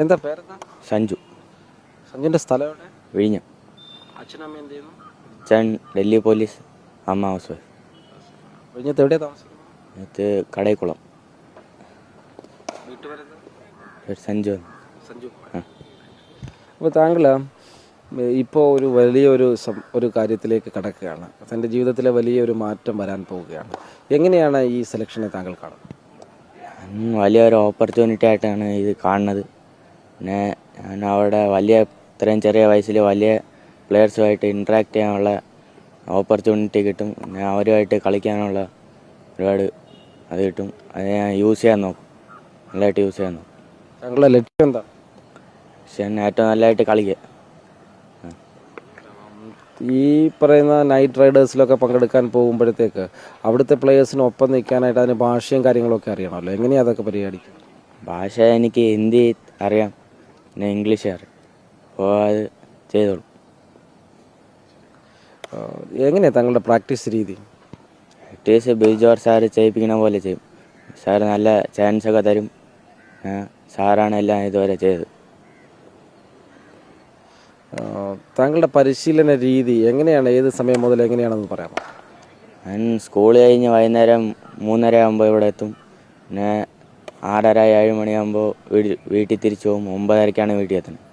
എന്താ പേരെന്താ? സഞ്ജു. സഞ്ജുവിൻ്റെ സ്ഥലം എവിടെ? വിഴിഞ്ഞം. അച്ഛനമ്മ എന്ത് ചെയ്യുന്നു? അച്ഛൻ ഡൽഹി പോലീസ്, അമ്മ ഹൗസ് വൈഫ്. വിഴിഞ്ഞത്ത് എവിടെയാണ് താമസിക്കുന്നത്? ഇത് കടൈക്കുളം. വീട്ടുപേരെന്താ? സഞ്ജു. സഞ്ജു. അപ്പോൾ താങ്കൾ ഇപ്പോൾ ഒരു ഒരു കാര്യത്തിലേക്ക് കടക്കുകയാണ്. തൻ്റെ ജീവിതത്തിലെ വലിയൊരു മാറ്റം വരാൻ പോവുകയാണ്. എങ്ങനെയാണ് ഈ സെലക്ഷനെ താങ്കൾ കാണുന്നത്? വലിയൊരു ഓപ്പർച്യൂണിറ്റി ആയിട്ടാണ് ഇത് കാണുന്നത്. പിന്നെ ഞാൻ അവിടെ ഇത്രയും ചെറിയ വയസ്സിൽ വലിയ പ്ലെയേഴ്സുമായിട്ട് ഇൻട്രാക്ട് ചെയ്യാനുള്ള ഓപ്പർച്യൂണിറ്റി കിട്ടും. പിന്നെ അവരുമായിട്ട് കളിക്കാനുള്ള ഒരുപാട് അത് കിട്ടും. അത് ഞാൻ യൂസ് ചെയ്യാൻ നോക്കും, നല്ലതായിട്ട് യൂസ് ചെയ്യാൻ നോക്കും. താങ്കളുടെ ലക്ഷ്യം എന്താ? പക്ഷെ ഏറ്റവും നല്ലതായിട്ട് കളിക്കുക. ഈ പറയുന്ന നൈറ്റ് റൈഡേഴ്സിലൊക്കെ പങ്കെടുക്കാൻ പോകുമ്പോഴത്തേക്ക് അവിടുത്തെ പ്ലേയേഴ്സിനൊപ്പം നിൽക്കാനായിട്ട് അതിന് ഭാഷയും കാര്യങ്ങളൊക്കെ അറിയണമല്ലോ. എങ്ങനെയാണ് അതൊക്കെ പരിപാടിക്കും? ഭാഷ എനിക്ക് ഹിന്ദി അറിയാം, പിന്നെ ഇംഗ്ലീഷ് അറിയാം. അപ്പോൾ അത് ചെയ്തോളും. എങ്ങനെയാണ് താങ്കളുടെ പ്രാക്ടീസ് രീതി? പ്രാക്ടീസ് ബിജോർ സാറ് ചെയ്യിപ്പിക്കണ പോലെ ചെയ്യും. സാറ് നല്ല ചാൻസൊക്കെ തരും. സാറാണ് എല്ലാം ഇതുവരെ ചെയ്തത്. താങ്കളുടെ പരിശീലന രീതി എങ്ങനെയാണ്? ഏത് സമയം മുതൽ എങ്ങനെയാണെന്ന് പറയാമോ? ഞാൻ സ്കൂൾ കഴിഞ്ഞ് വൈകുന്നേരം 3:30 ആകുമ്പോൾ ഇവിടെ എത്തും. പിന്നെ 6:30 7 മണിയാകുമ്പോൾ വീട്ടിൽ തിരിച്ചു പോകും. 9:30ക്കാണ് വീട്ടിൽ എത്തുന്നത്.